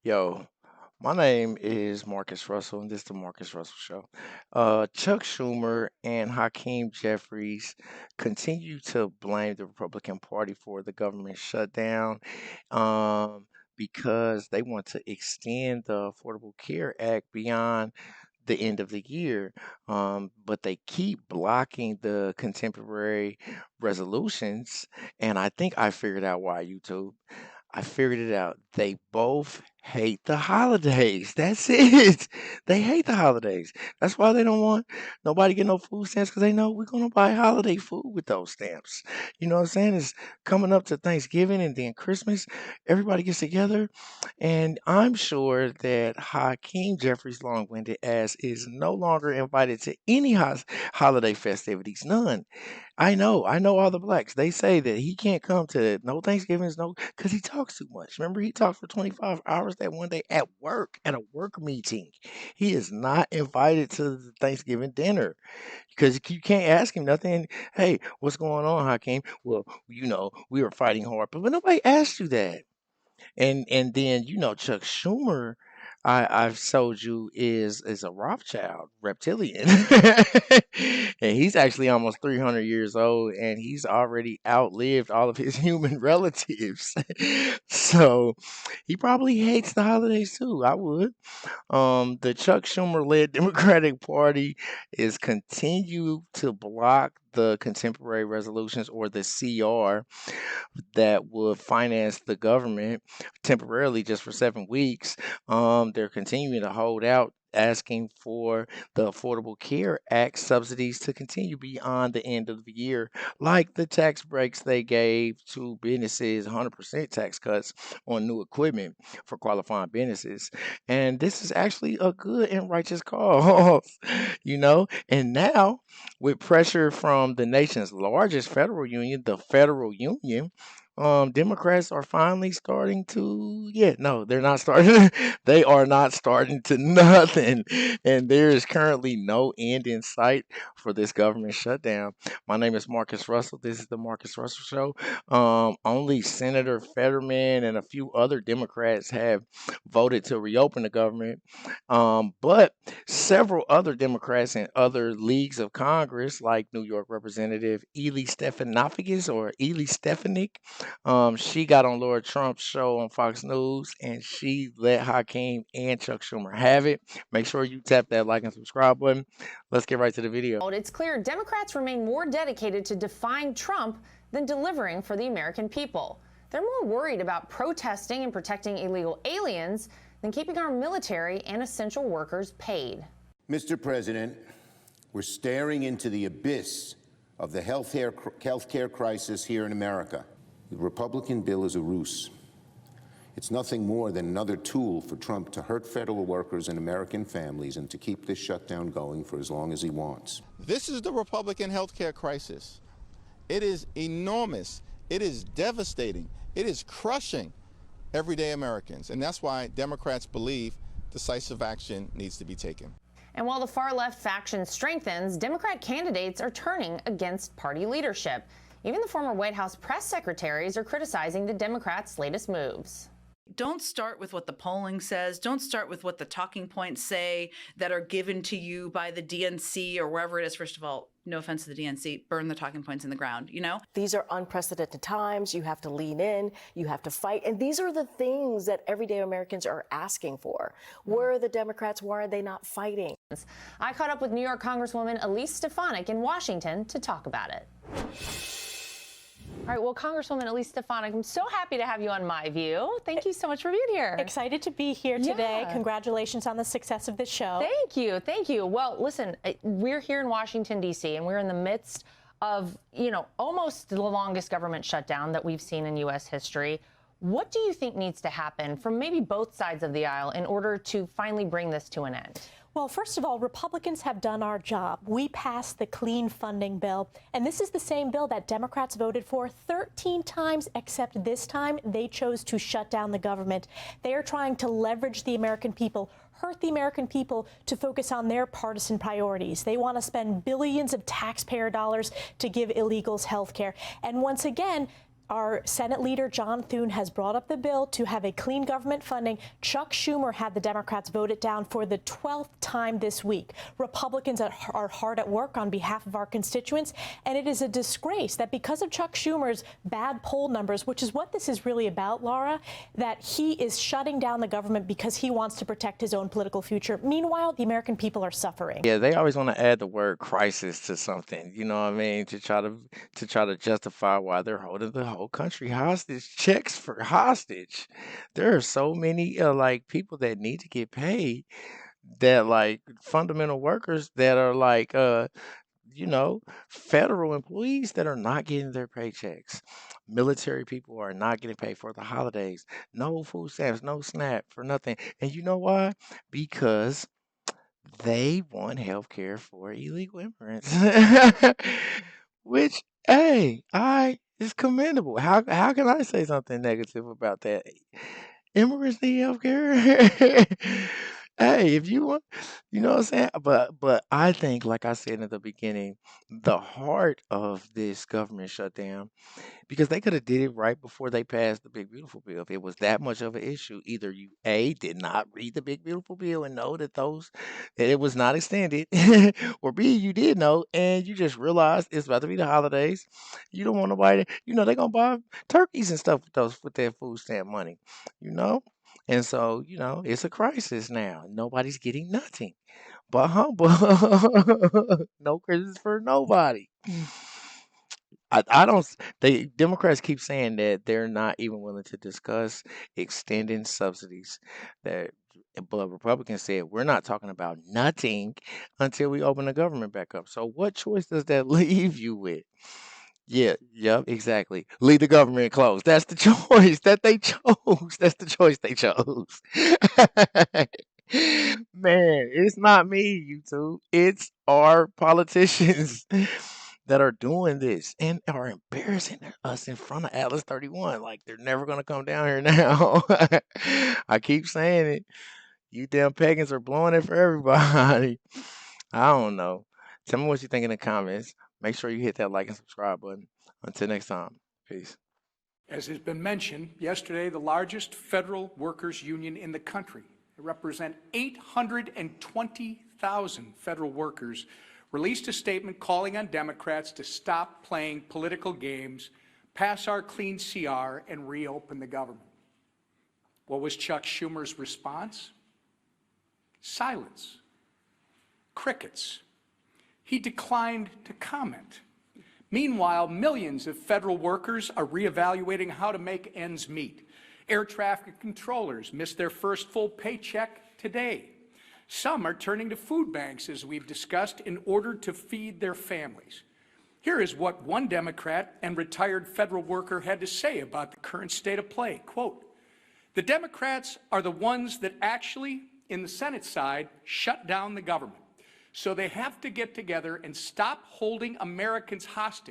Yo, my name is Marcus Russell, and this is the Marcus Russell Show. Chuck Schumer and Hakeem Jeffries continue to blame the Republican Party for the government shutdown because they want to extend the Affordable Care Act beyond the end of the year. But they keep blocking the contemporary resolutions, and I think I figured out why, YouTube. I figured it out. They both hate the holidays. That's it. They hate the holidays. That's why they don't want nobody get no food stamps because they know we're gonna buy holiday food with those stamps. You know what I'm saying? It's coming up to Thanksgiving and then Christmas. Everybody gets together, and I'm sure that Hakeem Jeffries' long-winded ass is no longer invited to any holiday festivities. None. I know all the blacks. They say that he can't come to no Thanksgivings, no, because he talks too much. Remember, he talked for 25 hours that one day at work, at a work meeting. He is not invited to the Thanksgiving dinner because you can't ask him nothing. Hey, what's going on, Hakeem? Well, we were fighting hard, but nobody asked you that. And then Chuck Schumer, I've told you is a Rothschild reptilian, and he's actually almost 300 years old, and he's already outlived all of his human relatives. So he probably hates the holidays too. I would. The Chuck Schumer led Democratic Party is continue to block the contemporary resolutions or the CR that would finance the government temporarily just for 7 weeks. They're continuing to hold out, asking for the Affordable Care Act subsidies to continue beyond the end of the year, like the tax breaks they gave to businesses, 100% tax cuts on new equipment for qualifying businesses. And this is actually a good and righteous cause, And now, with pressure from the nation's largest federal union, the Federal Union, Democrats are finally starting to, yeah, no, they're not starting. They are not starting to nothing. And there is currently no end in sight for this government shutdown. My name is Marcus Russell. This is the Marcus Russell Show. Only Senator Fetterman and a few other Democrats have voted to reopen the government. But several other Democrats in other leagues of Congress, like New York Representative Ely Stefanopoulos or Ely Stefanik, she got on Laura Trump's show on Fox News, and she let Hakeem and Chuck Schumer have it. Make sure you tap that like and subscribe button. Let's get right to the video. It's clear Democrats remain more dedicated to defying Trump than delivering for the American people. They're more worried about protesting and protecting illegal aliens than keeping our military and essential workers paid. Mr. President, we're staring into the abyss of the healthcare crisis here in America. The Republican bill is a ruse. It's nothing more than another tool for Trump to hurt federal workers and American families and to keep this shutdown going for as long as he wants. This is the Republican healthcare crisis. It is enormous. It is devastating. It is crushing everyday Americans. And that's why Democrats believe decisive action needs to be taken. And while the far-left faction strengthens, Democrat candidates are turning against party leadership. Even the former White House press secretaries are criticizing the Democrats' latest moves. Don't start with what the polling says. Don't start with what the talking points say that are given to you by the DNC or wherever it is. First of all, no offense to the DNC, burn the talking points in the ground, These are unprecedented times. You have to lean in. You have to fight. And these are the things that everyday Americans are asking for. Where are the Democrats? Why are they not fighting? I caught up with New York Congresswoman Elise Stefanik in Washington to talk about it. All right, well, Congresswoman Elise Stefanik, I'm so happy to have you on My View. Thank you so much for being here. Excited to be here today. Congratulations on the success of this show. Thank you. Thank you. Well, listen, we're here in Washington, D.C., and we're in the midst of, almost the longest government shutdown that we've seen in U.S. history. What do you think needs to happen from maybe both sides of the aisle in order to finally bring this to an end? Well, first of all, Republicans have done our job. We passed the clean funding bill, and this is the same bill that Democrats voted for 13 times, except this time they chose to shut down the government. They are trying to leverage the American people, hurt the American people to focus on their partisan priorities. They want to spend billions of taxpayer dollars to give illegals health care. And once again, Our Senate leader, John Thune, has brought up the bill to have a clean government funding. Chuck Schumer had the Democrats vote it down for the 12th time this week. Republicans are hard at work on behalf of our constituents, and it is a disgrace that because of Chuck Schumer's bad poll numbers, which is what this is really about, Laura, that he is shutting down the government because he wants to protect his own political future. Meanwhile, the American people are suffering. Yeah, they always want to add the word crisis to something, you know what I mean, to try to justify why they're holding the whole country hostage, checks for hostage. There are so many like people that need to get paid, that like fundamental workers that are like you know, federal employees that are not getting their paychecks. Military people are not getting paid for the holidays. No food stamps, no SNAP for nothing. And you know why? Because they want health care for illegal immigrants. Which, hey, I is commendable. How can I say something negative about that? Immigrants need health care. Hey, if you want, you know what I'm saying? But I think, like I said in the beginning, the heart of this government shutdown, because they could have did it right before they passed the Big Beautiful Bill. If it was that much of an issue, either you A, did not read the Big Beautiful Bill and know that it was not extended, or B, you did know and you just realized it's about to be the holidays. You don't want nobody, they're gonna buy turkeys and stuff with their food stamp money, you know? And so, it's a crisis now. Nobody's getting nothing but humble. No Christmas for nobody. I don't. They Democrats keep saying that they're not even willing to discuss extending subsidies. That, but Republicans said we're not talking about nothing until we open the government back up. So what choice does that leave you with? Yeah, yep, exactly. Leave the government closed. That's the choice that they chose. That's the choice they chose. Man, it's not me, YouTube. It's our politicians that are doing this and are embarrassing us in front of Atlas 31. Like they're never gonna come down here now. I keep saying it. You damn pagans are blowing it for everybody. I don't know. Tell me what you think in the comments. Make sure you hit that like and subscribe button. Until next time, peace. As has been mentioned, yesterday, the largest federal workers union in the country, they represent 820,000 federal workers, released a statement calling on Democrats to stop playing political games, pass our clean CR, and reopen the government. What was Chuck Schumer's response? Silence. Crickets. He declined to comment. Meanwhile, millions of federal workers are reevaluating how to make ends meet. Air traffic controllers missed their first full paycheck today. Some are turning to food banks, as we've discussed, in order to feed their families. Here is what one Democrat and retired federal worker had to say about the current state of play. Quote, "The Democrats are the ones that actually, in the Senate side, shut down the government. So they have to get together and stop holding Americans hostage